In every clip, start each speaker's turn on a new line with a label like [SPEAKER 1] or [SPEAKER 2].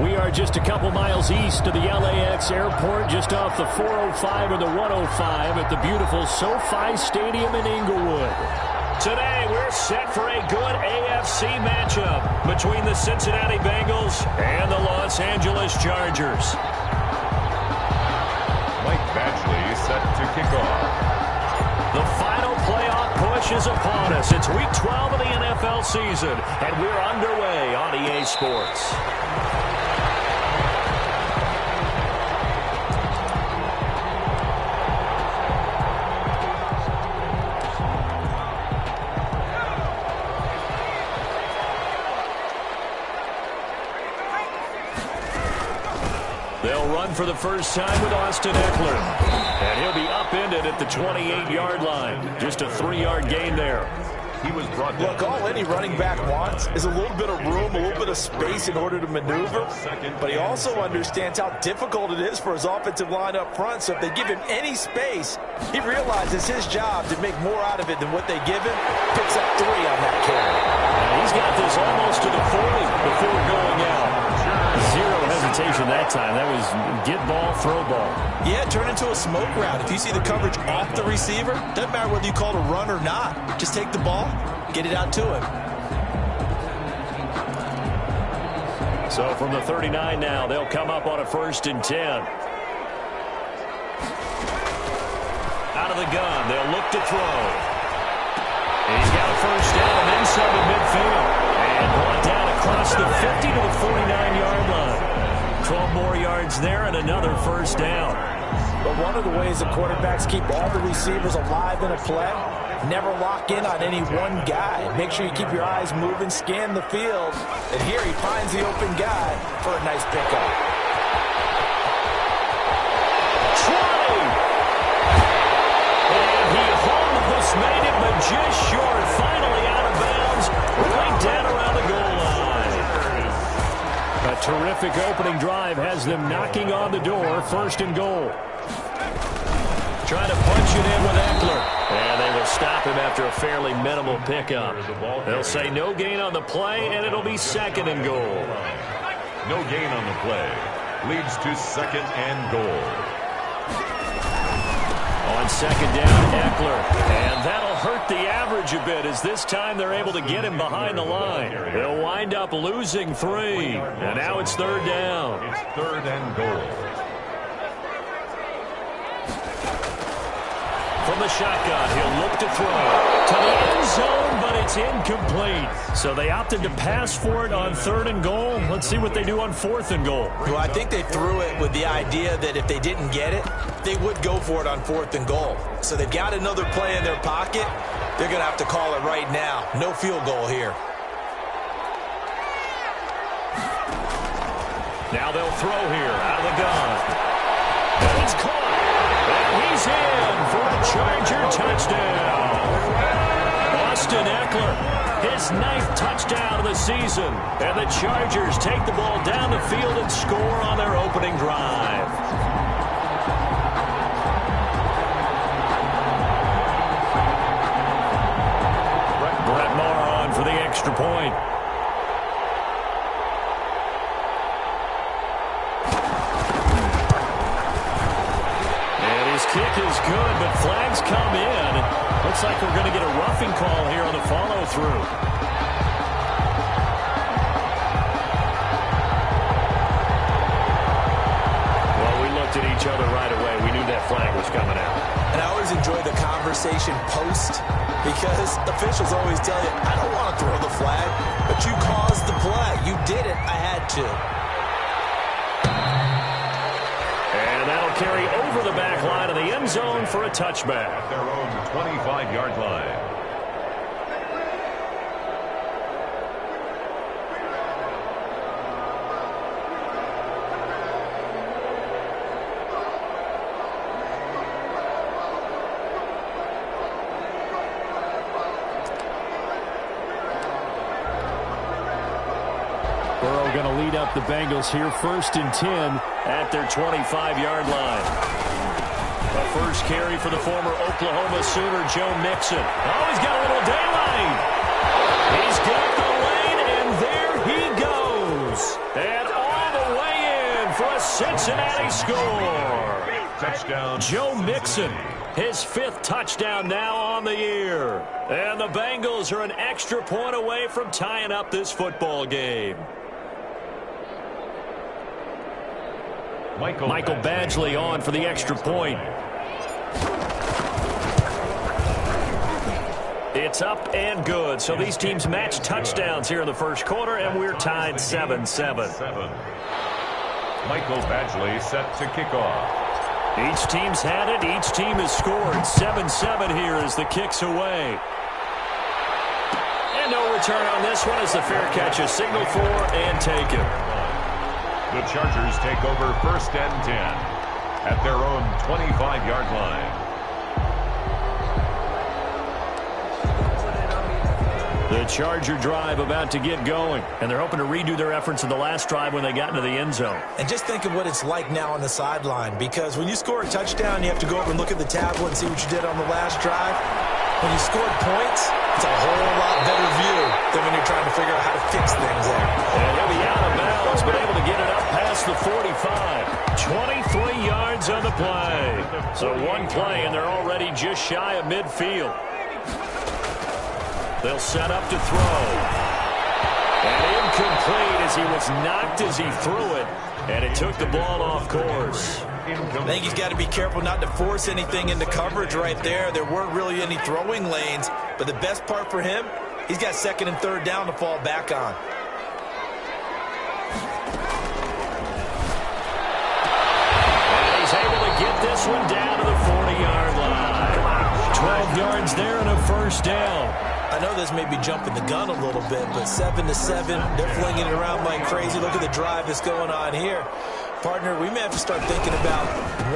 [SPEAKER 1] We are just a couple miles east of the LAX airport, just off the 405 or the 105 at the beautiful SoFi Stadium in Inglewood. Today, we're set for a good AFC matchup between the Cincinnati Bengals and the Los Angeles Chargers.
[SPEAKER 2] Mike Badgley set to kick off.
[SPEAKER 1] The final playoff push is upon us. It's Week 12 of the NFL season, and we're underway on EA Sports. They'll run for the first time with Austin Eckler. And he'll be upended at the 28-yard line. Just a 3-yard gain there.
[SPEAKER 2] He was brought down.
[SPEAKER 3] Look, all any running back wants is a little bit of room, a little bit of space in order to maneuver. But he also understands how difficult it is for his offensive line up front. So if they give him any space, he realizes his job to make more out of it than what they give him. Picks up 3 on that carry.
[SPEAKER 1] And he's got this almost to the 40 before going out. Zero hesitation that time. That was get ball, throw ball.
[SPEAKER 3] Yeah, turn into a smoke route. If you see the coverage off the receiver, doesn't matter whether you call it a run or not. Just take the ball, get it out to him.
[SPEAKER 1] So from the 39 now, they'll come up on a 1st and 10. Out of the gun, they'll look to throw. He's got a first down and then some at midfield. And brought down across the 50 to the 49-yard line. 12 more yards there and another first down.
[SPEAKER 3] But one of the ways the quarterbacks keep all the receivers alive in a play, never lock in on any one guy. Make sure you keep your eyes moving, scan the field. And here he finds the open guy for a nice pickup.
[SPEAKER 1] 20! And he almost made it, but just short. Finally out of bounds, right down around the goal line. A terrific opening drive has them knocking on the door. 1st and goal. Trying to punch it in with Eckler. And they will stop him after a fairly minimal pickup. They'll say no gain on the play, and it'll be 2nd and goal.
[SPEAKER 2] No gain on the play. Leads to 2nd and goal.
[SPEAKER 1] On 2nd down, Eckler. And that'll hurt the average a bit as this time they're able to get him behind the line. They'll wind up losing 3. And now it's 3rd down.
[SPEAKER 2] It's 3rd and goal.
[SPEAKER 1] From the shotgun, he'll look to throw to the end zone, but it's incomplete. So they opted to pass for it on 3rd and goal. Let's see what they do on 4th and goal.
[SPEAKER 3] Well, I think they threw it with the idea that if they didn't get it, they would go for it on 4th and goal. So they've got another play in their pocket. They're going to have to call it right now. No field goal here.
[SPEAKER 1] Now they'll throw here out of the gun. And it's caught. And he's in for a Charger touchdown. Austin Eckler, his 9th touchdown of the season. And the Chargers take the ball down the field and score on their opening drive. Brett Maher on for the extra point. Kick is good, but flags come in. Looks like we're going to get a roughing call here on the follow-through. Well, we looked at each other right away. We knew that flag was coming out.
[SPEAKER 3] And I always enjoy the conversation post because officials always tell you, I don't want to throw the flag, but you caused the play. You did it. I had to.
[SPEAKER 1] And that'll carry over the back line of the end zone for a touchback.
[SPEAKER 2] At their own 25-yard line.
[SPEAKER 1] Burrow going to lead up the Bengals here, 1st and 10 at their 25-yard line. A first carry for the former Oklahoma Sooner, Joe Mixon. Oh, he's got a little daylight. He's got the lane, and there he goes. And all the Cincinnati score.
[SPEAKER 2] Touchdown.
[SPEAKER 1] Joe Mixon, his 5th touchdown now on the year. And the Bengals are an extra point away from tying up this football game. Michael Badgley on for the extra point. It's up and good. So these teams match touchdowns here in the first quarter, and we're tied 7-7.
[SPEAKER 2] Michael Badgley set to kick off.
[SPEAKER 1] Each team's had it. Each team has scored. 7-7 here as the kick's away. And no return on this one as the fair catch is signaled for and taken.
[SPEAKER 2] The Chargers take over 1st and 10 at their own 25-yard line.
[SPEAKER 1] The Charger drive about to get going, and they're hoping to redo their efforts in the last drive when they got into the end zone.
[SPEAKER 3] And just think of what it's like now on the sideline, because when you score a touchdown, you have to go over and look at the tablet and see what you did on the last drive. When you scored points, it's a whole lot better view than when you're trying to figure out how to fix things there.
[SPEAKER 1] And he'll be out of bounds, but able to get it up past the 45. 23 yards on the play. So one play, and they're already just shy of midfield. They'll set up to throw. And incomplete as he was knocked as he threw it. And it took the ball off course.
[SPEAKER 3] I think he's got to be careful not to force anything into coverage right there. There weren't really any throwing lanes. But the best part for him, he's got 2nd and 3rd down to fall back on.
[SPEAKER 1] And he's able to get this one down to the 40-yard line. 12 yards there and a 1st down.
[SPEAKER 3] I know this may be jumping the gun a little bit, but 7-7, they're flinging it around like crazy. Look at the drive that's going on here. Partner, we may have to start thinking about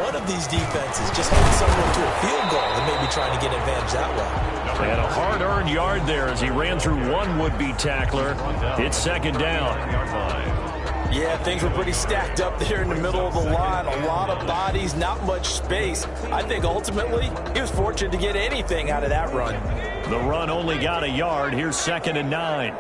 [SPEAKER 3] one of these defenses just holding someone to a field goal and maybe trying to get advantage that way.
[SPEAKER 1] And a hard-earned yard there as he ran through one would-be tackler. It's 2nd down.
[SPEAKER 3] Yeah, things were pretty stacked up there in the middle of the line. A lot of bodies, not much space. I think ultimately he was fortunate to get anything out of that run.
[SPEAKER 1] The run only got a yard. Here's 2nd and 9.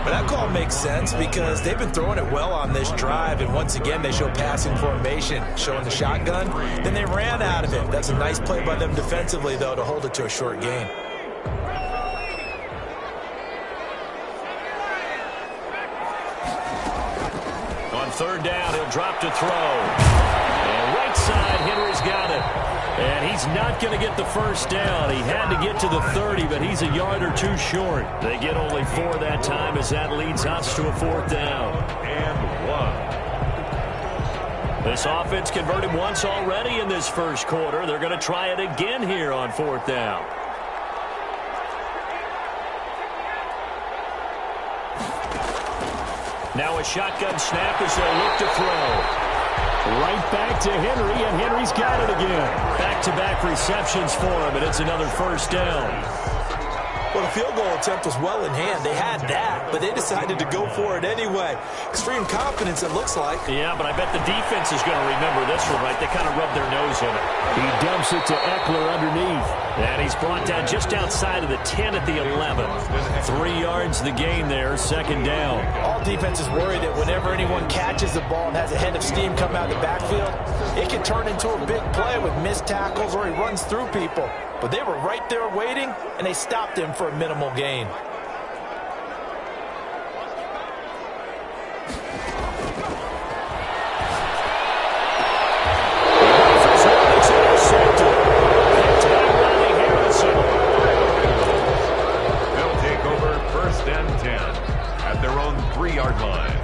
[SPEAKER 3] But that call makes sense because they've been throwing it well on this drive, and once again they show passing formation, showing the shotgun. Then they ran out of it. That's a nice play by them defensively, though, to hold it to a short gain.
[SPEAKER 1] On 3rd down, he'll drop to throw. And right side, Henry's got it. And he's not going to get the 1st down. He had to get to the 30, but he's a yard or 2 short. They get only 4 that time as that leads us to a 4th down.
[SPEAKER 2] And 1.
[SPEAKER 1] This offense converted once already in this first quarter. They're going to try it again here on 4th down. Now a shotgun snap as they look to throw. Right back to Henry, and Henry's got it again. Back-to-back receptions for him, and it's another 1st down.
[SPEAKER 3] Well, the field goal attempt was well in hand. They had that, but they decided to go for it anyway. Extreme confidence, it looks like.
[SPEAKER 1] Yeah, but I bet the defense is going to remember this one, right? They kind of rubbed their nose in it. He dumps it to Eckler underneath. And he's brought down just outside of the 10 at the 11. 3 yards the gain there, 2nd down.
[SPEAKER 3] All defenses worry that whenever anyone catches the ball and has a head of steam come out of the backfield, it can turn into a big play with missed tackles or he runs through people. But they were right there waiting, and they stopped him for a minimal gain.
[SPEAKER 2] They'll take over 1st and 10 at their own 3-yard line.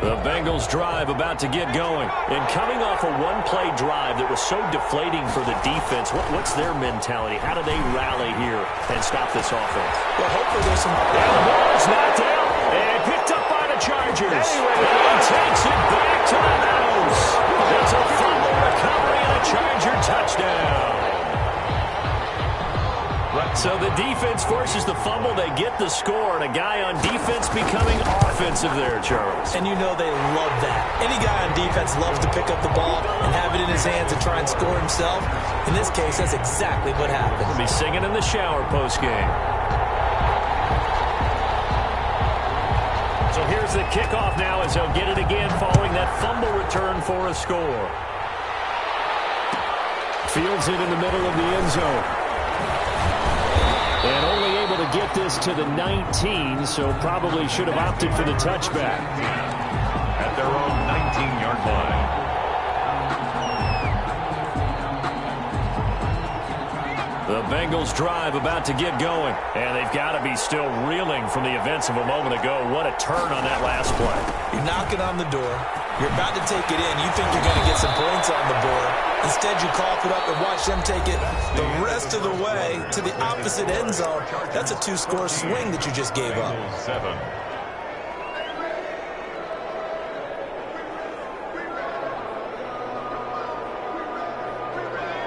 [SPEAKER 1] The Bengals drive about to get going. And coming off a one-play drive that was so deflating for the defense, what's their mentality? How do they rally here and stop this offense?
[SPEAKER 3] Well, hopefully there's some...
[SPEAKER 1] And the ball is knocked out and picked up by the Chargers. And he takes it back to the house. It's a fumble recovery and a Charger touchdown. So the defense forces the fumble. They get the score, and a guy on defense becoming offensive there, Charles.
[SPEAKER 3] And you know they love that. Any guy on defense loves to pick up the ball and have it in his hands and try and score himself. In this case, that's exactly what happened.
[SPEAKER 1] He'll be singing in the shower post-game. So here's the kickoff now as he'll get it again following that fumble return for a score. Fields it in the middle of the end zone. And only able to get this to the 19, so probably should have opted for the touchback.
[SPEAKER 2] At their own 19-yard line.
[SPEAKER 1] The Bengals drive about to get going. And they've got to be still reeling from the events of a moment ago. What a turn on that last play.
[SPEAKER 3] You're knocking on the door. You're about to take it in. You think you're going to get some points on the board. Instead, you cough it up and watch them take it the rest of the way to the opposite end zone. That's a two-score swing that you just gave up.
[SPEAKER 2] 7.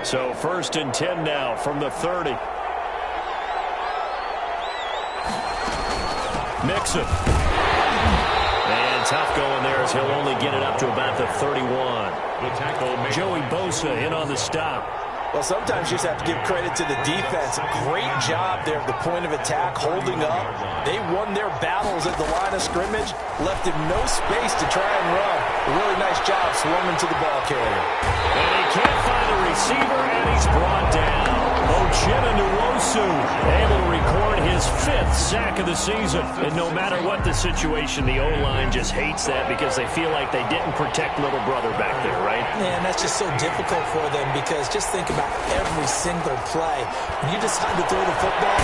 [SPEAKER 1] So 1st and 10 now from the 30. Mixon. And tough going there as he'll only get it up to about the 31.
[SPEAKER 2] The tackle made.
[SPEAKER 1] Joey Bosa in on the stop.
[SPEAKER 3] Well, sometimes you just have to give credit to the defense. Great job there at the point of attack, holding up. They won their battles at the line of scrimmage, left him no space to try and run. A really nice job swarming to the ball carrier.
[SPEAKER 1] And he can't find a receiver, and he's brought down. Nwosu able to record his 5th sack of the season. And no matter what the situation, the O-line just hates that because they feel like they didn't protect little brother back there, right?
[SPEAKER 3] Man, that's just so difficult for them because just think about every single play. When you decide to throw the football,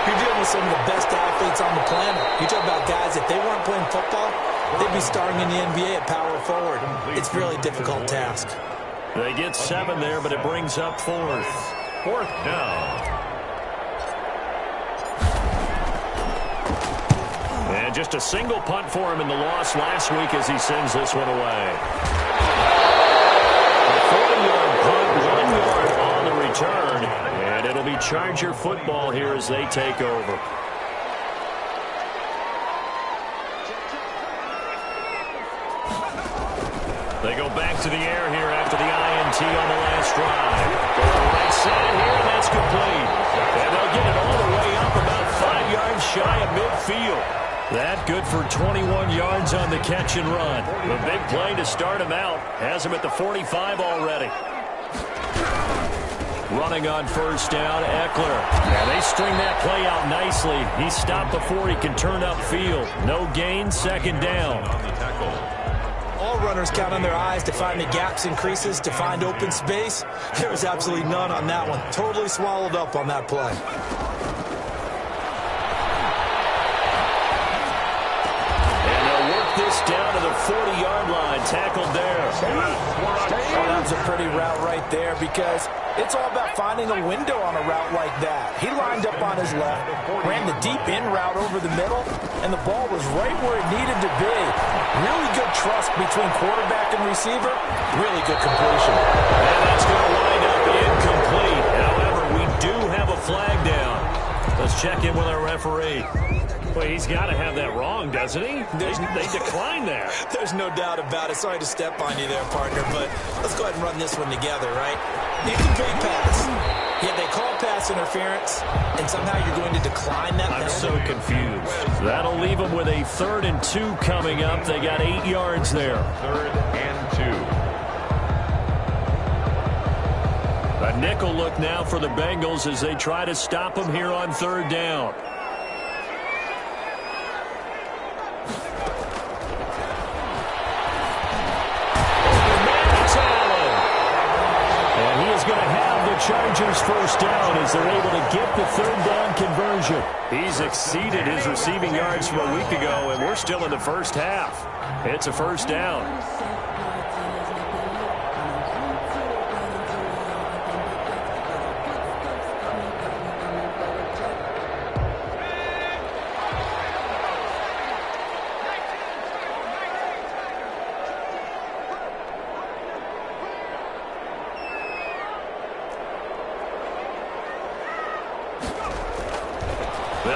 [SPEAKER 3] you're dealing with some of the best athletes on the planet. You talk about guys, if they weren't playing football, they'd be starring in the NBA at power forward. It's a really difficult task.
[SPEAKER 1] They get 7 there, but it brings up 4th.
[SPEAKER 2] 4th down.
[SPEAKER 1] And just a single punt for him in the loss last week as he sends this one away. A 40-yard punt, 1 yard on the return. And it'll be Charger football here as they take over. They go back to the air here after the INT on the last drive. Go to the right side here, and that's complete. And they'll get it all the way up about 5 yards shy of midfield. That good for 21 yards on the catch and run. The big play to start him out. Has him at the 45 already. Running on 1st down, Eckler. And they string that play out nicely. He stopped before he can turn upfield. No gain, 2nd down.
[SPEAKER 2] On the tackle.
[SPEAKER 3] All runners count on their eyes to find the gaps and creases, to find open space. There was absolutely none on that one. Totally swallowed up on that play.
[SPEAKER 1] And they'll work this down to the 40-yard line. Tackled there.
[SPEAKER 3] Oh, that was a pretty route right there because it's all about finding a window on a route like that. He lined up on his left, ran the deep in route over the middle, and the ball was right where it needed to be. Really good trust between quarterback and receiver. Really good completion.
[SPEAKER 1] And that's going to wind up incomplete. However, we do have a flag down. Let's check in with our referee. Well, he's got to have that wrong, doesn't he? They declined there.
[SPEAKER 3] There's no doubt about it. Sorry to step on you there, partner, but let's go ahead and run this one together, right? Incomplete pass. Yeah, they call pass interference, and somehow you're going to decline that penalty.
[SPEAKER 1] I'm so confused. That'll leave them with a 3rd and 2 coming up. They got 8 yards there.
[SPEAKER 2] 3rd and 2.
[SPEAKER 1] A nickel look now for the Bengals as they try to stop them here on 3rd down. Going to have the Chargers 1st down as they're able to get the 3rd down conversion. He's exceeded his receiving yards from a week ago, and we're still in the 1st half. It's a 1st down.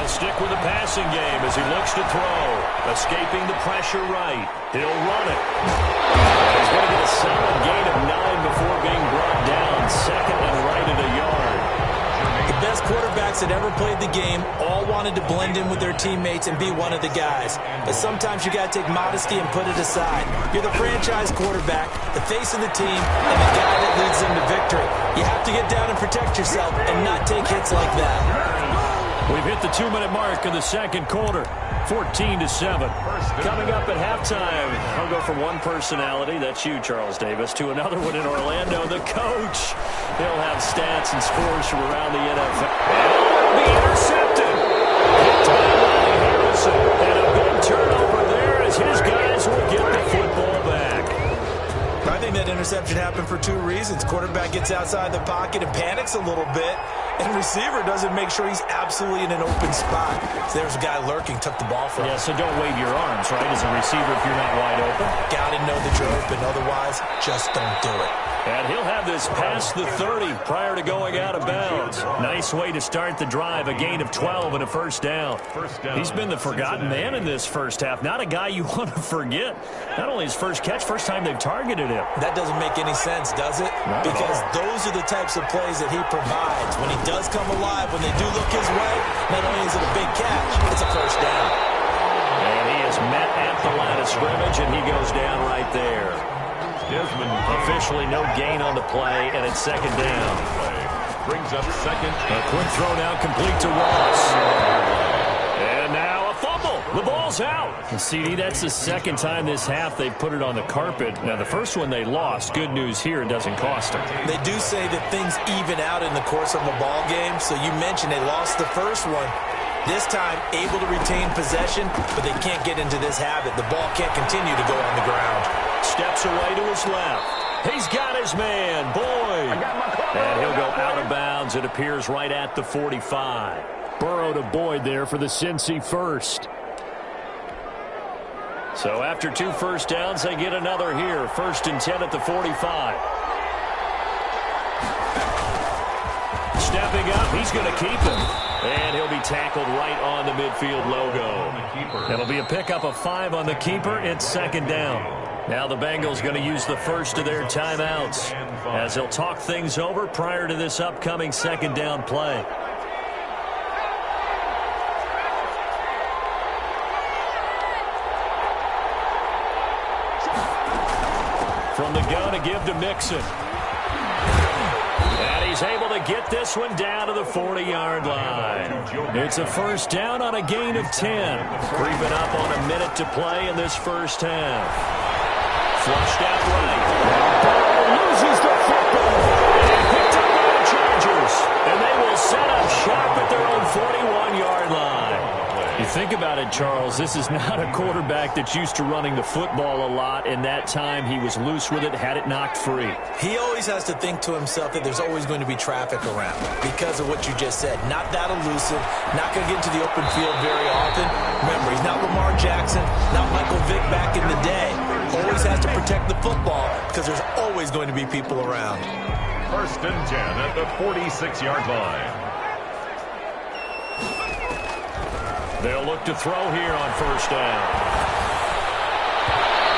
[SPEAKER 1] They'll stick with the passing game as he looks to throw. Escaping the pressure right. He'll run it. He's going to get a solid gain of 9 before being brought down. Second and right at a yard.
[SPEAKER 3] The best quarterbacks that ever played the game all wanted to blend in with their teammates and be one of the guys. But sometimes you got to take modesty and put it aside. You're the franchise quarterback, the face of the team, and the guy that leads them to victory. You have to get down and protect yourself and not take hits like that.
[SPEAKER 1] We've hit the 2-minute mark in the second quarter. 14-7. Coming up at halftime, I'll go from one personality, that's you, Charles Davis, to another one in Orlando, the coach. He'll have stats and scores from around the NFL. And be intercepted. Picked by Ronnie Harrison. And a big turnover there as his guys will get the football back.
[SPEAKER 3] I think that interception happened for 2 reasons. Quarterback gets outside the pocket and panics a little bit, and receiver doesn't make sure he's absolutely in an open spot. So there's a guy lurking, took the ball from him.
[SPEAKER 1] Yeah, so don't wave your arms, right, as a receiver if you're not wide open.
[SPEAKER 3] Got to know that you're open. Otherwise, just don't do it.
[SPEAKER 1] And he'll have this past the 30 prior to going out of bounds. Nice way to start the drive, a gain of 12 and a first down. He's been the forgotten man in this first half. Not a guy you want to forget. Not only his first catch, first time they've targeted him.
[SPEAKER 3] That doesn't make any sense, does it? Because those are the types of plays that he provides. When he does come alive, when they do look his way, not only is it a big catch, it's a first down.
[SPEAKER 1] And he is met at the line of scrimmage, and he goes down right there. Officially no gain on the play, and it's second down.
[SPEAKER 2] Brings up second.
[SPEAKER 1] A quick throw now complete to Ross. And now a fumble. The ball's out. And CD, that's the second time this half they've put it on the carpet. Now, the first one they lost. Good news here, it doesn't cost them.
[SPEAKER 3] They do say that things even out in the course of a ball game. So you mentioned they lost the first one. This time, able to retain possession, but they can't get into this habit. The ball can't continue to go on the ground.
[SPEAKER 1] Steps away to his left. He's got his man, Boyd. And he'll go out of bounds. It appears right at the 45. Burrow to Boyd there for the Cincy first. So after 2 first downs, they get another here. 1st and 10 at the 45. Stepping up, he's going to keep him. And he'll be tackled right on the midfield logo. It'll be a pickup of 5 on the keeper. It's second down. Now the Bengals going to use the first of their timeouts as they'll talk things over prior to this upcoming second down play. From the gun to give to Mixon. And he's able to get this one down to the 40-yard line. It's a first down on a gain of 10. Creeping up on a minute to play in this first half. Flushed out right. Burrow loses the football. And picked up by the Chargers. And they will set up shop at their own 41-yard line. You think about it, Charles, this is not a quarterback that's used to running the football a lot. In that time, he was loose with it, had it knocked free.
[SPEAKER 3] He always has to think to himself that there's always going to be traffic around because of what you just said. Not that elusive, not going to get into the open field very often. Remember, he's not Lamar Jackson, not Michael Vick back in the day. Always has to protect the football because there's always going to be people around.
[SPEAKER 2] 1st and 10 at the 46-yard line.
[SPEAKER 1] They'll look to throw here on first down.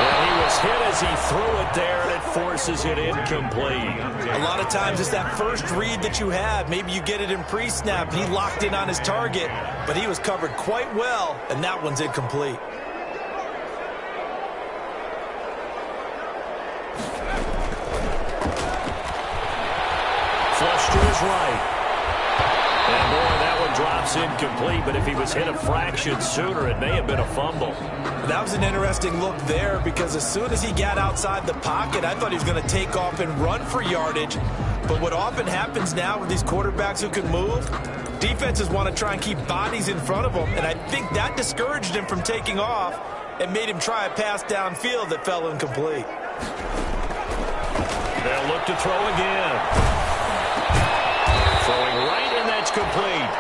[SPEAKER 1] And he was hit as he threw it there, and it forces it incomplete.
[SPEAKER 3] A lot of times it's that first read that you have. Maybe you get it in pre-snap. He locked in on his target, but he was covered quite well, and that one's incomplete.
[SPEAKER 1] Flush to his right. And boy, that one drops incomplete, but if he was hit a fraction sooner, it may have been a fumble.
[SPEAKER 3] That was an interesting look there because as soon as he got outside the pocket, I thought he was going to take off and run for yardage. But what often happens now with these quarterbacks who can move, defenses want to try and keep bodies in front of them, and I think that discouraged him from taking off and made him try a pass downfield that fell incomplete.
[SPEAKER 1] They'll look to throw again. Throwing right, and that's complete.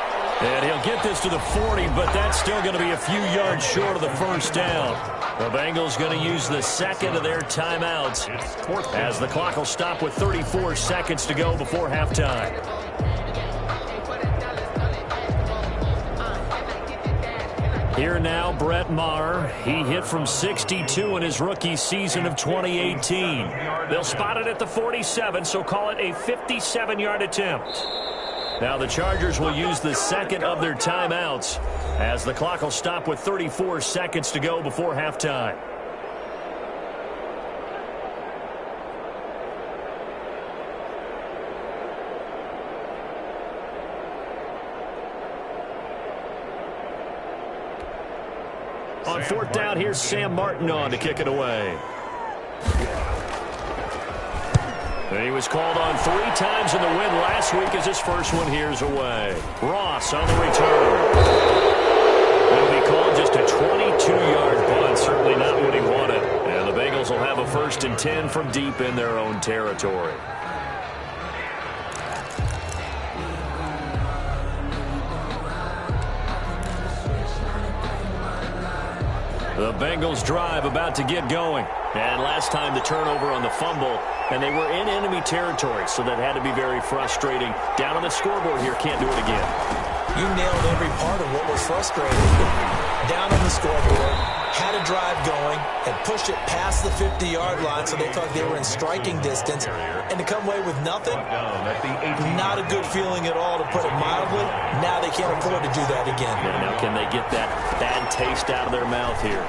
[SPEAKER 1] And he'll get this to the 40, but that's still going to be a few yards short of the first down. The Bengals going to use the second of their timeouts as the clock will stop with 34 seconds to go before halftime. Here now, Brett Maher. He hit from 62 in his rookie season of 2018. They'll spot it at the 47, so call it a 57-yard attempt. Now the Chargers will use the second of their timeouts as the clock will stop with 34 seconds to go before halftime. On fourth down, here's Sam Martin on to kick it away. And he was called on 3 times in the win last week as his first one here's away. Ross on the return. It'll be called just a 22-yard punt, certainly not what he wanted. And the Bengals will have a 1st and 10 from deep in their own territory. The Bengals drive about to get going. And last time the turnover on the fumble, and they were in enemy territory, so that had to be very frustrating. Down on the scoreboard here, can't do it again.
[SPEAKER 3] You nailed every part of what was frustrating. Down on the scoreboard, had a drive going, and pushed it past the 50-yard line, so they thought they were in striking distance. And to come away with nothing, not a good feeling at all, to put it mildly. Now they can't afford to do that again.
[SPEAKER 1] Yeah, now can they get that bad taste out of their mouth here?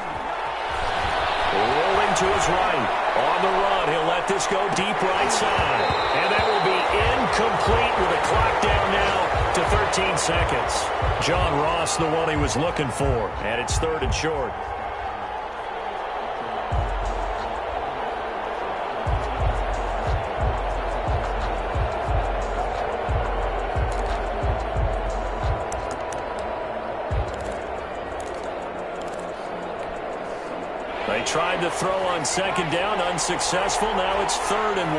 [SPEAKER 1] Rolling to his right. On the run, he'll let this go deep right side. And that will be incomplete with a clock down now to 13 seconds. John Ross, the one he was looking for. And it's 3rd and short. They tried to throw on 2nd down, unsuccessful. Now it's 3rd and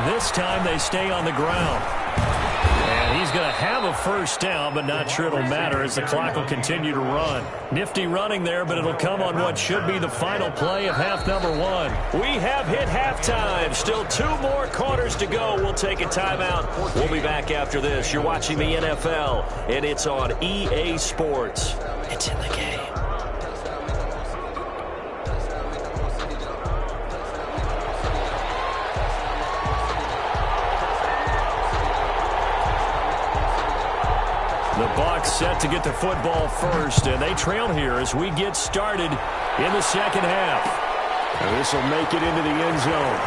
[SPEAKER 1] 1. This time they stay on the ground. And he's going to have a 1st down, but not sure it'll matter as the clock will continue to run. Nifty running there, but it'll come on what should be the final play of half number 1. We have hit halftime. Still 2 more quarters to go. We'll take a timeout. We'll be back after this. You're watching the NFL, and it's on EA Sports. It's in the game. The Bucs set to get the football first, and they trail here as we get started in the second half. And this will make it into the end zone.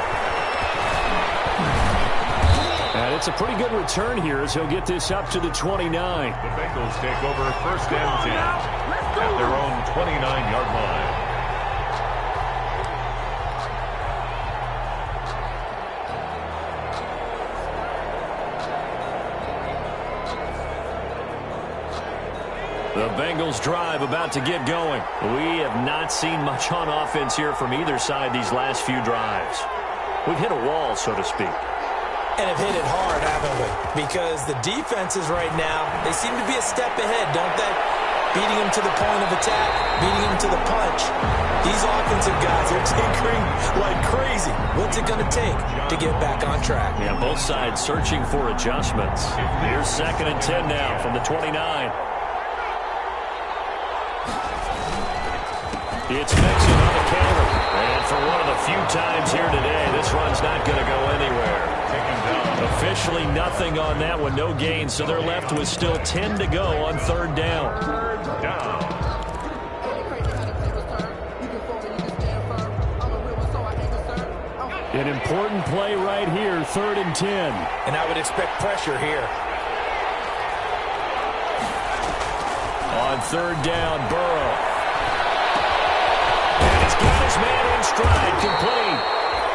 [SPEAKER 1] And it's a pretty good return here as he'll get this up to the 29.
[SPEAKER 2] The Bengals take over 1st and 10 at their own 29-yard line.
[SPEAKER 1] The Bengals drive about to get going. We have not seen much on offense here from either side these last few drives. We've hit a wall, so to speak.
[SPEAKER 3] And have hit it hard, haven't we? Because the defenses right now, they seem to be a step ahead, don't they? Beating them to the point of attack, beating them to the punch. These offensive guys, they're tinkering like crazy. What's it going to take to get back on track?
[SPEAKER 1] Yeah, both sides searching for adjustments. Here's 2nd and 10 now from the 29. It's Mixon on the counter. And for one of the few times here today, this run's not going to go anywhere. Officially nothing on that one, no gain, so they're left with still 10 to go on 3rd down. An important play right here, 3rd and 10.
[SPEAKER 3] And I would expect pressure here.
[SPEAKER 1] On 3rd down, Burrow. And he's got his man in stride, complete.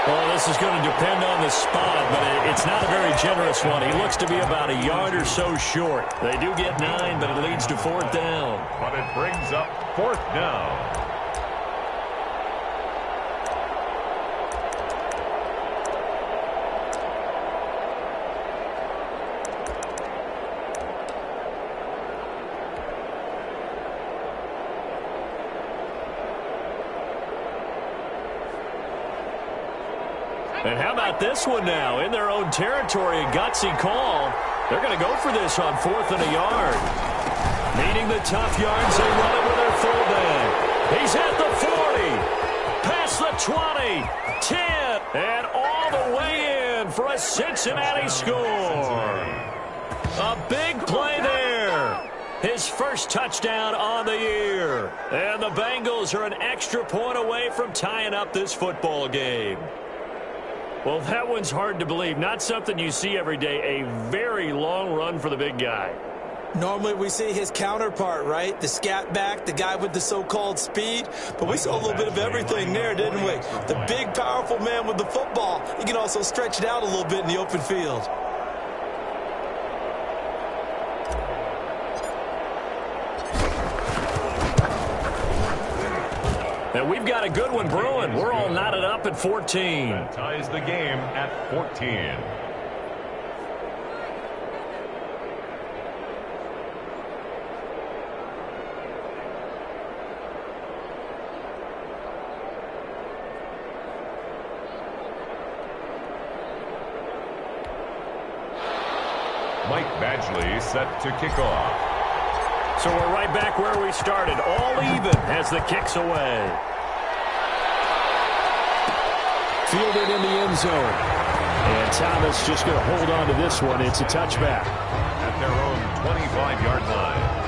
[SPEAKER 1] Well, this is going to depend on the spot, but it's not a very generous one. He looks to be about a yard or so short. They do get 9, but it leads to 4th down.
[SPEAKER 2] But it brings up 4th down.
[SPEAKER 1] And how about this one now? In their own territory, a gutsy call. They're going to go for this on 4th and a yard. Needing the tough yards, they run it with their fullback. He's at the 40, past the 20, 10, and all the way in for a Cincinnati score. A big play there. His first touchdown on the year. And the Bengals are an extra point away from tying up this football game. Well, that one's hard to believe. Not something you see every day. A very long run for the big guy.
[SPEAKER 3] Normally we see his counterpart, right? The scat back, the guy with the so-called speed. But we saw a little bit of everything there, didn't we? The big, powerful man with the football. He can also stretch it out a little bit in the open field.
[SPEAKER 1] And we've got a good one brewing. We're all knotted up at 14.
[SPEAKER 2] That ties the game at 14. Mike Badgley set to kick off.
[SPEAKER 1] So we're right back where we started. All even as the kick's away. Fielded in the end zone. And Thomas just going to hold on to this one. It's a touchback.
[SPEAKER 2] At their own 25-yard line.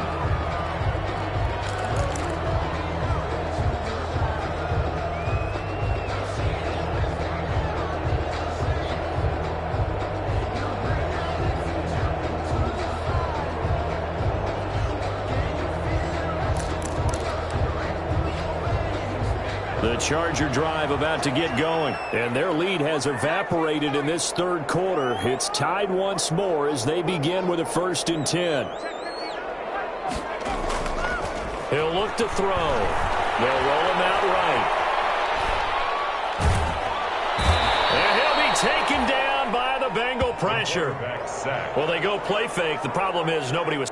[SPEAKER 1] The Charger drive about to get going, and their lead has evaporated in this third quarter. It's tied once more as they begin with a 1st and 10. He'll look to throw. They'll roll him out right. And he'll be taken down by the Bengal pressure. Well, they go play fake. The problem is nobody was...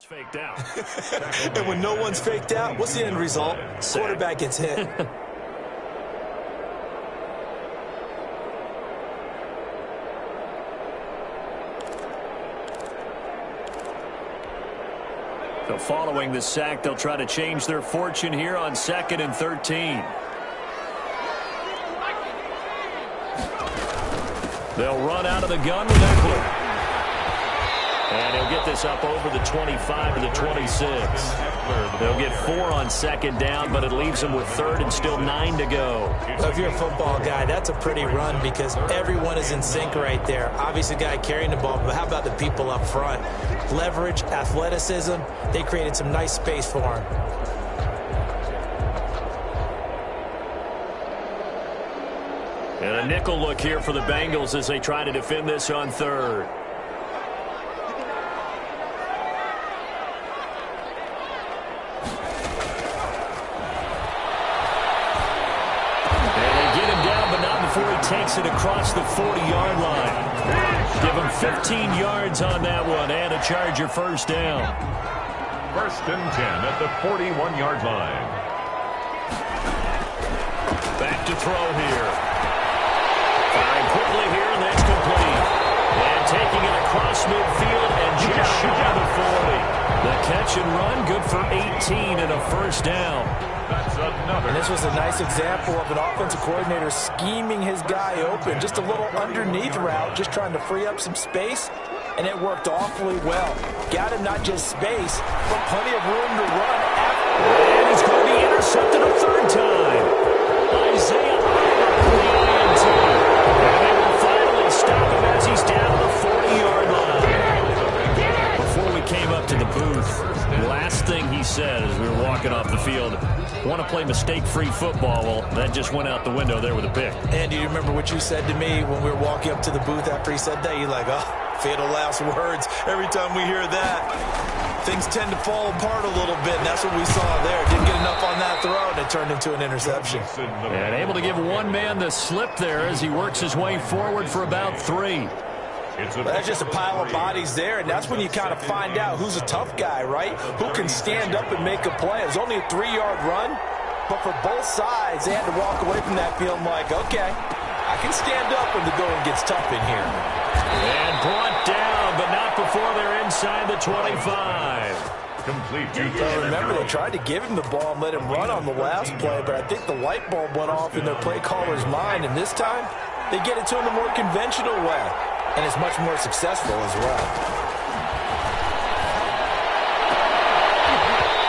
[SPEAKER 1] faked out.
[SPEAKER 3] And when no one's faked out, what's the end result? Quarterback gets hit.
[SPEAKER 1] So following the sack, they'll try to change their fortune here on 2nd and 13. They'll run out of the gun with Eckler. And he'll get this up over the 25 to the 26. They'll get 4 on 2nd down, but it leaves them with 3rd and still 9 to go.
[SPEAKER 3] Well, if you're a football guy, that's a pretty run because everyone is in sync right there. Obviously, the guy carrying the ball, but how about the people up front? Leverage, athleticism, they created some nice space for him.
[SPEAKER 1] And a nickel look here for the Bengals as they try to defend this on 3rd. Before he takes it across the 40-yard line. Give him 15 yards on that one and a Charger first down.
[SPEAKER 2] 1st and 10 at the 41-yard line.
[SPEAKER 1] Back to throw here. Firing quickly here, and that's complete. And taking it across midfield and just shy of the 40. The catch and run, good for 18 and a first down.
[SPEAKER 2] That's
[SPEAKER 3] And this was a nice example of an offensive coordinator scheming his guy open. Just a little underneath route, just trying to free up some space, and it worked awfully well. Got him not just space, but plenty of room to run after.
[SPEAKER 1] And he's going to be intercepted a third time. Isaiah for the INT. And they will finally stop him as he's down to the 40-yard line. Before we came up to the booth, the last thing he said as we were walking off the field, want to play mistake-free football. Well, that just went out the window there with a pick.
[SPEAKER 3] And do you remember what you said to me when we were walking up to the booth after he said that? You're like, oh, fatal last words. Every time we hear that, things tend to fall apart a little bit, and that's what we saw there. Didn't get enough on that throw, and it turned into an interception.
[SPEAKER 1] And able to give one man the slip there as he works his way forward for about 3.
[SPEAKER 3] That's just a pile of bodies there, and that's when you kind of find out who's a tough guy, right? Who can stand up and make a play. It was only a 3-yard run, but for both sides, they had to walk away from that field like, okay, I can stand up when the going gets tough in here.
[SPEAKER 1] And brought down, but not before they're inside the 25.
[SPEAKER 2] Complete to
[SPEAKER 3] Remember, they tried to give him the ball and let him run on the last play, but I think the light bulb went off in their play caller's mind, and this time, they get it to him the more conventional way. And it's much more successful as well.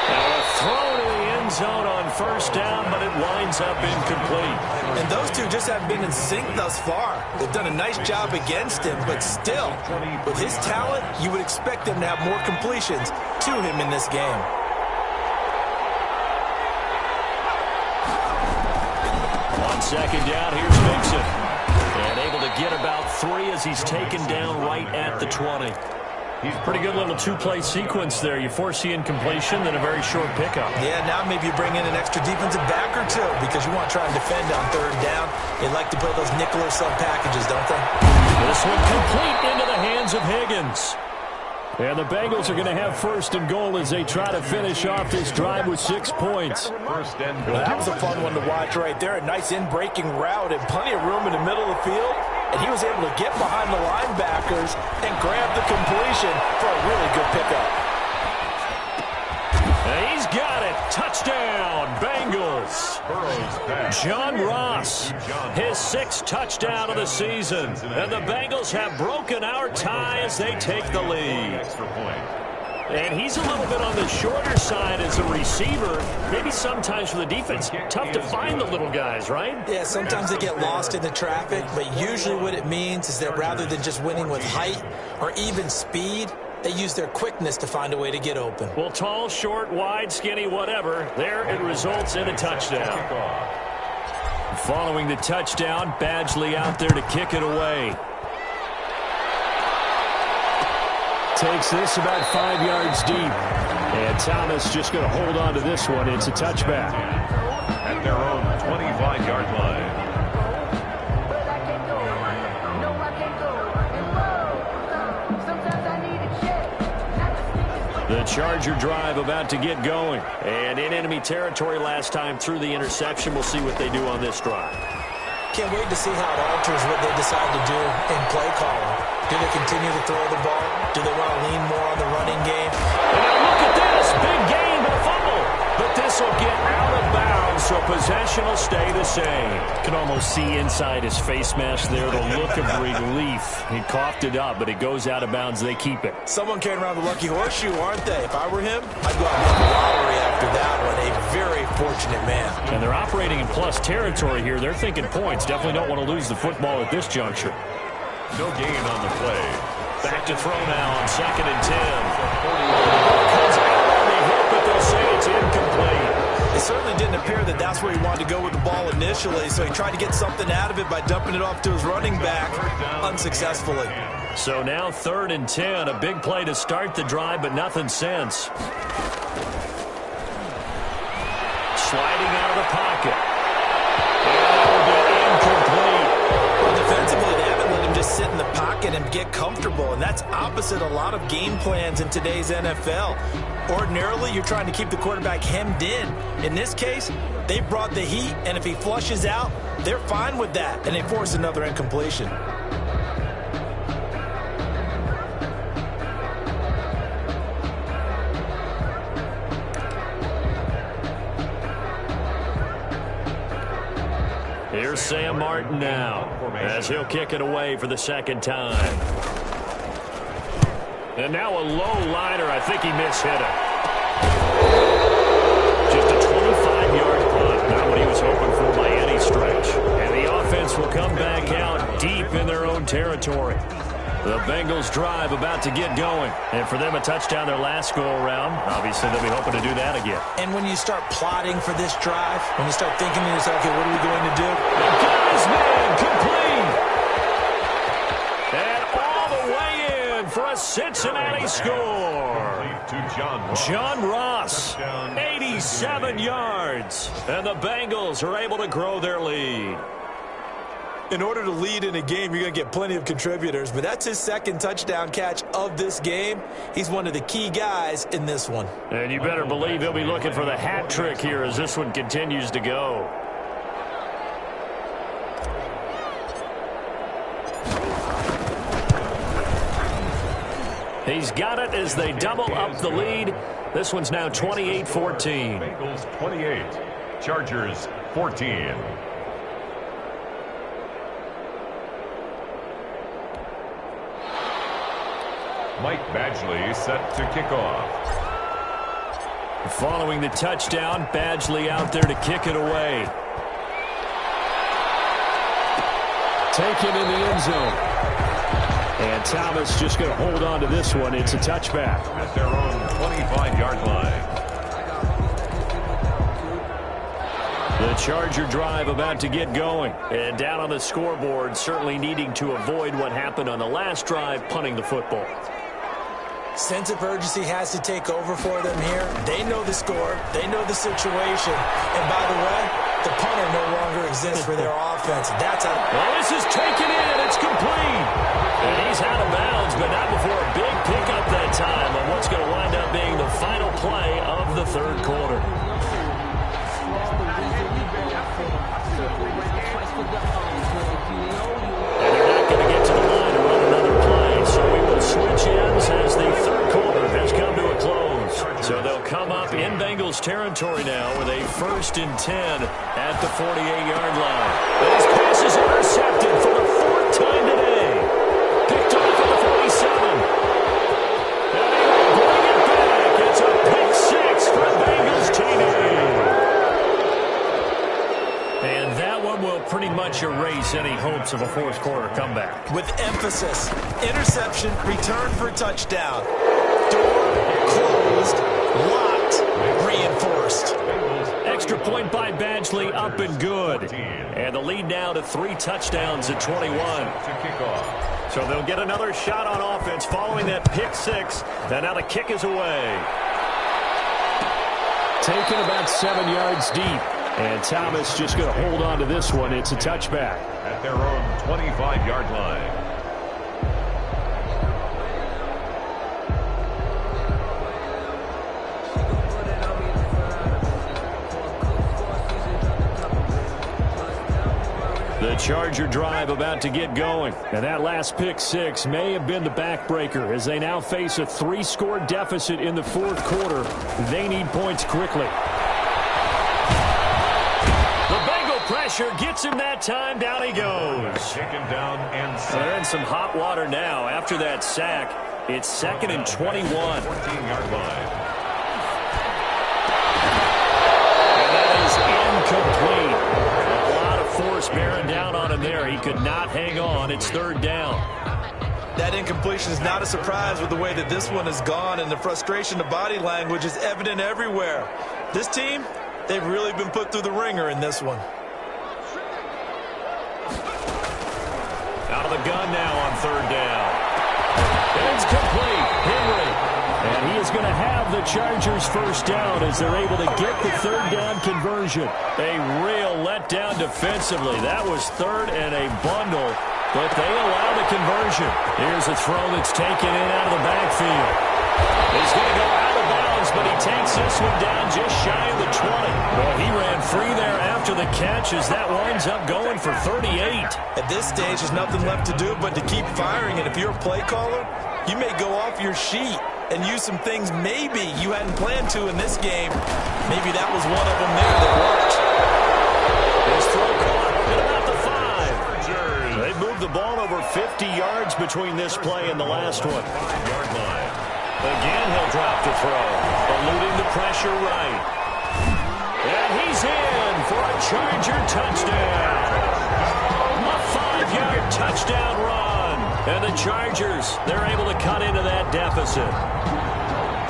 [SPEAKER 1] Now a throw to the end zone on first down, but it winds up incomplete.
[SPEAKER 3] And those two just haven't been in sync thus far. They've done a nice job against him, but still, with his talent, you would expect them to have more completions to him in this game.
[SPEAKER 1] On second down, here's Mixon. And able to get about 3 as he's taken down right at the 20. Pretty good little two-play sequence there. You force the incompletion, then a very short pickup.
[SPEAKER 3] Yeah, now maybe you bring in an extra defensive back or two because you want to try and defend on third down. They like to play those nickel or sub packages, don't they?
[SPEAKER 1] This one complete into the hands of Higgins. And the Bengals are going to have first and goal as they try to finish off this drive with 6 points.
[SPEAKER 2] First and goal.
[SPEAKER 3] Well, that was a fun one to watch right there. A nice in-breaking route and plenty of room in the middle of the field. And he was able to get behind the linebackers and grab the completion for a really good pickup.
[SPEAKER 1] And he's got it. Touchdown, Bengals. John Ross, his 6th touchdown of the season. And the Bengals have broken our tie as they take the lead. And he's a little bit on the shorter side as a receiver. Maybe sometimes for the defense, tough to find the little guys, right?
[SPEAKER 3] Yeah, sometimes they get lost in the traffic, but usually what it means is that rather than just winning with height or even speed, they use their quickness to find a way to get open.
[SPEAKER 1] Well, tall, short, wide, skinny, whatever, there it results in a touchdown. Following the touchdown, Badgley out there to kick it away. Takes this about 5 yards deep. And Thomas just going to hold on to this one. It's a touchback.
[SPEAKER 2] At their own 25-yard line.
[SPEAKER 1] The Charger drive about to get going. And in enemy territory last time through the interception. We'll see what they do on this drive.
[SPEAKER 3] Can't wait to see how it alters what they decide to do in play calling. Do they continue to throw the ball? Do they want to lean more on the running game?
[SPEAKER 1] And now look at this. Big gain, but a fumble. But this will get out of bounds, so possession will stay the same. You can almost see inside his face mask there the look of relief. He coughed it up, but it goes out of bounds. They keep it.
[SPEAKER 3] Someone carrying around the lucky horseshoe, aren't they? If I were him, I'd go out and win the lottery after that one. A very fortunate man.
[SPEAKER 1] And they're operating in plus territory here. They're thinking points. Definitely don't want to lose the football at this juncture.
[SPEAKER 2] No gain on the play.
[SPEAKER 1] Back to throw now on 2nd and 10. Comes out on the hit, but they'll say it's incomplete.
[SPEAKER 3] It certainly didn't appear that that's where he wanted to go with the ball initially, so he tried to get something out of it by dumping it off to his running back unsuccessfully.
[SPEAKER 1] So now 3rd and 10, a big play to start the drive, but nothing since. Sliding out of the pocket. And that will be incomplete.
[SPEAKER 3] Well, defensively, they haven't let him just sit in the pocket and get comfortable, and that's opposite a lot of game plans in today's NFL. Ordinarily, you're trying to keep the quarterback hemmed in. In this case, they brought the heat, and if he flushes out, they're fine with that, and they force another incompletion.
[SPEAKER 1] Here's Sam Martin now as he'll kick it away for the second time. And now a low liner. I think he mishit it. Just a 25-yard punt. Not what he was hoping for by any stretch. And the offense will come back out deep in their own territory. The Bengals drive about to get going. And for them, a touchdown their last go-around. Obviously, they'll be hoping to do that again.
[SPEAKER 3] And when you start plotting for this drive, when you start thinking to yourself, okay, what are we going to do?
[SPEAKER 1] And got his man complete. And all the way in for a Cincinnati score. John Ross, 87 yards. And the Bengals are able to grow their lead.
[SPEAKER 3] In order to lead in a game, you're going to get plenty of contributors, but that's his second touchdown catch of this game. He's one of the key guys in this one.
[SPEAKER 1] And you better believe he'll be looking for the hat trick here as this one continues to go. He's got it as they double up the lead. This one's now 28-14.
[SPEAKER 2] Bengals 28, Chargers 14. Mike Badgley set to kick off.
[SPEAKER 1] Following the touchdown, Badgley out there to kick it away. Taken in the end zone. And Thomas just going to hold on to this one. It's a touchback.
[SPEAKER 2] At their own 25-yard line.
[SPEAKER 1] The Charger drive about to get going. And down on the scoreboard, certainly needing to avoid what happened on the last drive, punting the football.
[SPEAKER 3] Sense of urgency has to take over for them here. They know the score. They know the situation. And by the way, the punter no longer exists for their offense. That's a...
[SPEAKER 1] Well, this is taken in. It's complete. And he's out of bounds, but not before a big pickup that time on what's going to wind up being the final play of the third quarter. And they're not going to get to the line to run another play, so we will switch ends as the third quarter has come to a close. So they'll come up in Bengals territory now with a 1st and 10 at the 48-yard line. This pass is intercepted for the 4th time today. Picked off at the 47. And they will bring it back. It's a pick six for Bengals TV. And that one will pretty much erase any hopes of a fourth quarter comeback.
[SPEAKER 3] With emphasis, interception, return for touchdown. Door closed, locked, reinforced.
[SPEAKER 1] Extra point by Badgley, up and good. And the lead now to 3 touchdowns at 21.
[SPEAKER 2] To kick off.
[SPEAKER 1] So they'll get another shot on offense following that pick six. And now the kick is away. Taken about 7 yards deep. And Thomas just going to hold on to this one. It's a touchback.
[SPEAKER 2] At their own 25-yard line.
[SPEAKER 1] The Charger drive about to get going. And that last pick six may have been the backbreaker as they now face a 3-score deficit in the fourth quarter. They need points quickly. Pressure gets him that time. Down he goes.
[SPEAKER 2] Taken down and
[SPEAKER 1] they're in some hot water now after that sack. It's 2nd and 21.
[SPEAKER 2] 14-yard line.
[SPEAKER 1] And that is incomplete. A lot of force bearing down on him there. He could not hang on. It's 3rd down.
[SPEAKER 3] That incompletion is not a surprise with the way that this one has gone, and the frustration of body language is evident everywhere. This team, they've really been put through the ringer in this one.
[SPEAKER 1] Out of the gun now on 3rd down. It's complete. Henry. And he is going to have the Chargers first down as they're able to get the 3rd down conversion. A real letdown defensively. That was 3rd and a bundle, but they allow the conversion. Here's a throw that's taken in out of the backfield. He's going to go out of bounds, but he takes this one down just shy of the 20. Well, he ran free there after the catch as that winds up going for 38.
[SPEAKER 3] At this stage, there's nothing left to do but to keep firing. And if you're a play caller, you may go off your sheet and use some things maybe you hadn't planned to in this game. Maybe that was one of them there that worked.
[SPEAKER 1] This throw caught. they've moved the ball over 50 yards between this play and the last one.
[SPEAKER 2] 5-yard line.
[SPEAKER 1] Again, he'll drop to throw, eluding the pressure right. And he's in for a Charger touchdown. A 5-yard touchdown run. And the Chargers, they're able to cut into that deficit.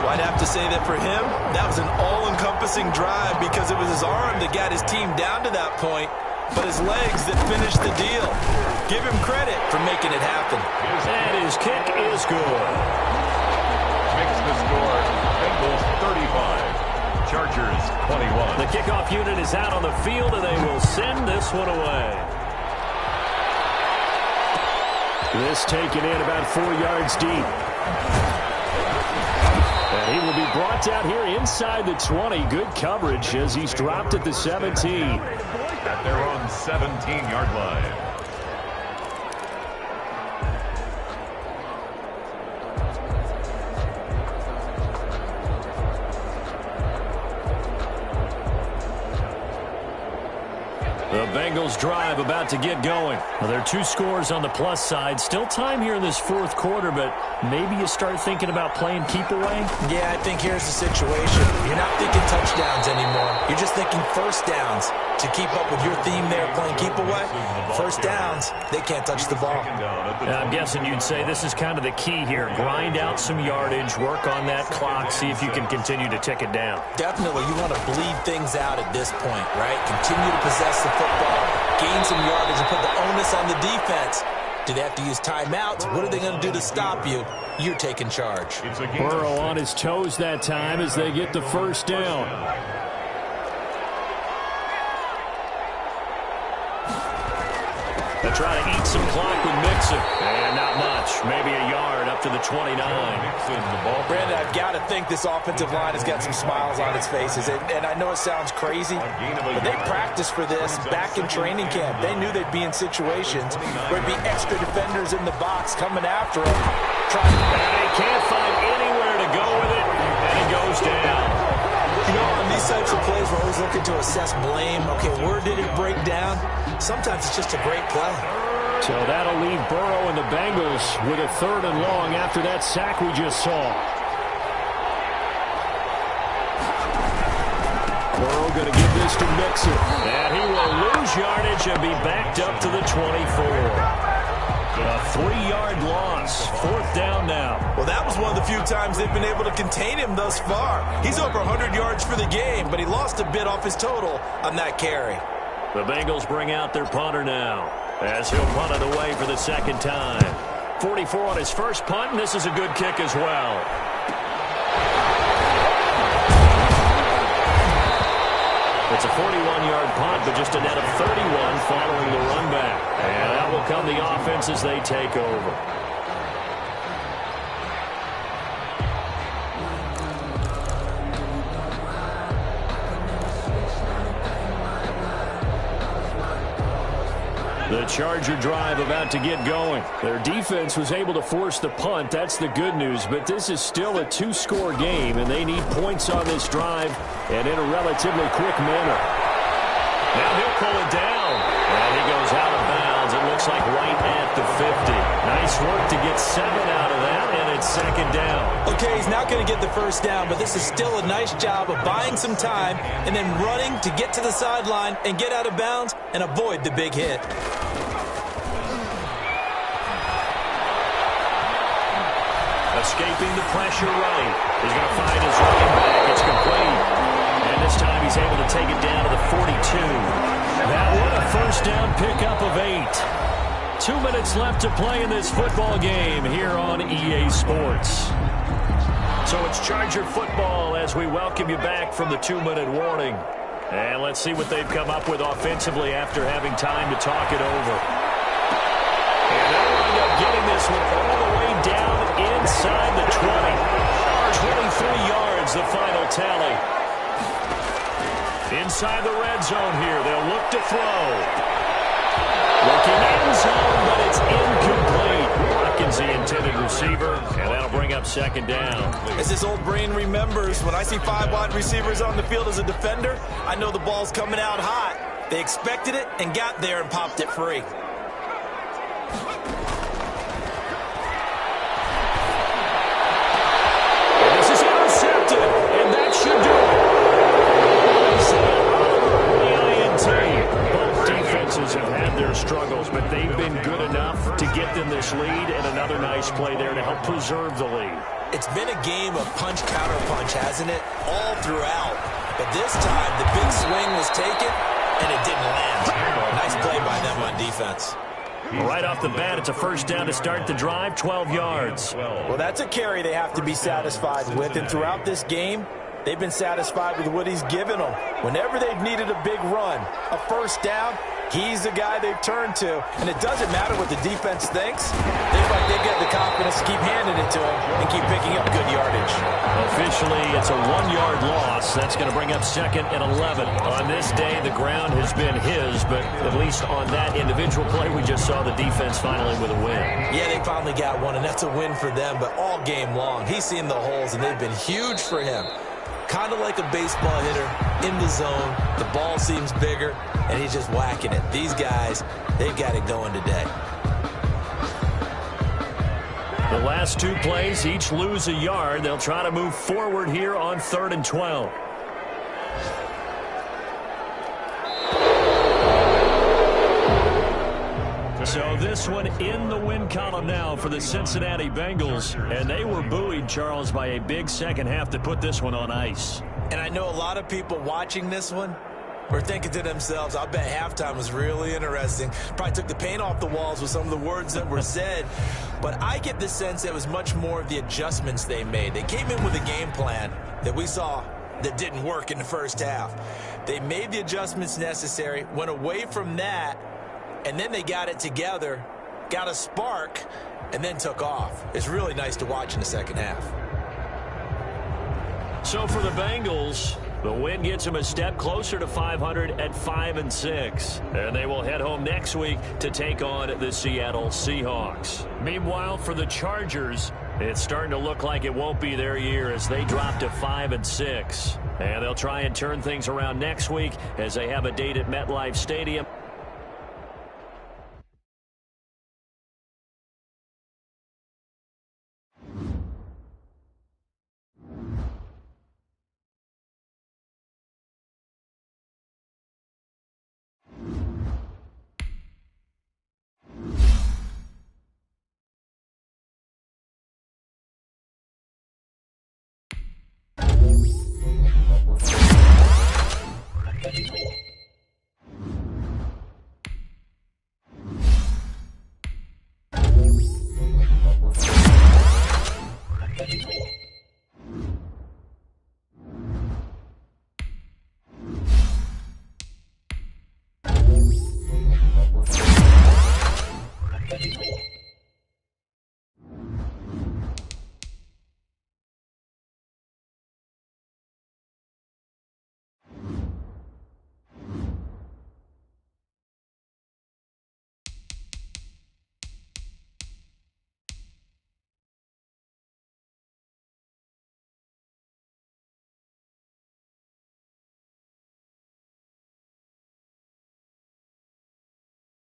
[SPEAKER 3] Well, I'd have to say that for him, that was an all-encompassing drive because it was his arm that got his team down to that point, but his legs that finished the deal. Give him credit for making it happen.
[SPEAKER 1] And his kick is good.
[SPEAKER 2] Makes the score Bengals 35, Chargers 21.
[SPEAKER 1] The kickoff unit is out on the field, and they will send this one away. This taken in about 4 yards deep. And he will be brought down here inside the 20. Good coverage as he's dropped at the 17.
[SPEAKER 2] At their own 17-yard line.
[SPEAKER 1] The Bengals drive about to get going. Well, there are 2 scores on the plus side. Still time here in this fourth quarter, but maybe you start thinking about playing keep away?
[SPEAKER 3] Yeah, I think here's the situation. You're not thinking touchdowns anymore. You're just thinking first downs. To keep up with your theme there, playing keep away, first downs, they can't touch the ball.
[SPEAKER 1] I'm guessing you'd say this is kind of the key here. Grind out some yardage, work on that clock, see if you can continue to tick it down.
[SPEAKER 3] Definitely, you want to bleed things out at this point, right? Continue to possess the football, gain some yardage, and put the onus on the defense. Do they have to use timeouts? What are they going to do to stop you? You're taking charge.
[SPEAKER 1] Burrow on his toes that time as they get the first down. They try to eat some clock with Mixon. And not much. Maybe a yard up to the 29.
[SPEAKER 3] Brandon, I've got to think this offensive line has got some smiles on its faces. And I know it sounds crazy, but they practiced for this back in training camp. They knew they'd be in situations where there'd be extra defenders in the box coming after them.
[SPEAKER 1] He can't find anywhere to go with it, and it goes down.
[SPEAKER 3] You know, on these types of plays, we're always looking to assess blame. Okay, where did it break down? Sometimes it's just a great play.
[SPEAKER 1] So that'll leave Burrow and the Bengals with a 3rd and long after that sack we just saw. Burrow going to give this to Mixon. And he will lose yardage and be backed up to the 24. A 3-yard loss. 4th down now.
[SPEAKER 3] Well, that was one of the few times they've been able to contain him thus far. He's over 100 yards for the game, but he lost a bit off his total on that carry.
[SPEAKER 1] The Bengals bring out their punter now as he'll punt it away for the 2nd time. 44 on his first punt, and this is a good kick as well. It's a 41-yard punt, but just a net of 31 following the run back. And that will come the offense as they take over. The Charger drive about to get going. Their defense was able to force the punt. That's the good news. But this is still a 2-score game, and they need points on this drive and in a relatively quick manner. Now he'll pull it down. And he goes out of bounds. It looks like right at the 50. Nice work to get 7 out of that, and it's 2nd down.
[SPEAKER 3] Okay, he's not going to get the first down, but this is still a nice job of buying some time and then running to get to the sideline and get out of bounds and avoid the big hit.
[SPEAKER 1] Escaping the pressure right. He's going to find his running back. It's complete. And this time he's able to take it down to the 42. That one a first down pickup of 8. 2 minutes left to play in this football game here on EA Sports. So it's Charger football as we welcome you back from the 2-minute warning. And let's see what they've come up with offensively after having time to talk it over. And they'll wind up getting this one all the way down inside the 20. 23 yards, the final tally. Inside the red zone here, they'll look to throw. Looking end zone, but it's incomplete. Watkins, the intended receiver, and that'll bring up 2nd down.
[SPEAKER 3] As his old brain remembers, when I see 5 wide receivers on the field as a defender, I know the ball's coming out hot. They expected it and got there and popped it free.
[SPEAKER 1] they've been good enough to get them this lead, and another nice play there to help preserve the lead.
[SPEAKER 3] It's been a game of punch-counter-punch, hasn't it? All throughout. But this time, the big swing was taken, and it didn't land. Nice play by them on defense.
[SPEAKER 1] Right off the bat, it's a first down to start the drive, 12 yards.
[SPEAKER 3] Well, that's a carry they have to be satisfied with, and throughout this game, they've been satisfied with what he's given them. Whenever they've needed a big run, a first down, he's the guy they've turned to. And it doesn't matter what the defense thinks. They feel like they've got the confidence to keep handing it to him and keep picking up good yardage.
[SPEAKER 1] Officially, it's a 1-yard loss. That's going to bring up 2nd and 11. On this day, the ground has been his, but at least on that individual play, we just saw the defense finally with a win.
[SPEAKER 3] Yeah, they finally got one, and that's a win for them. But all game long, he's seen the holes, and they've been huge for him. Kind of like a baseball hitter in the zone. The ball seems bigger, and he's just whacking it. These guys, they've got it going today.
[SPEAKER 1] The last 2 plays, each lose a yard. They'll try to move forward here on 3rd and 12. So this one in the win column now for the Cincinnati Bengals. And they were buoyed, Charles, by a big second half to put this one on ice.
[SPEAKER 3] And I know a lot of people watching this one were thinking to themselves, I bet halftime was really interesting. Probably took the paint off the walls with some of the words that were said. But I get the sense it was much more of the adjustments they made. They came in with a game plan that we saw that didn't work in the first half. They made the adjustments necessary, went away from that, and then they got it together, got a spark, and then took off. It's really nice to watch in the second half.
[SPEAKER 1] So for the Bengals, the win gets them a step closer to 500 at 5-6. And they will head home next week to take on the Seattle Seahawks. Meanwhile, for the Chargers, it's starting to look like it won't be their year as they drop to 5-6. And they'll try and turn things around next week as they have a date at MetLife Stadium.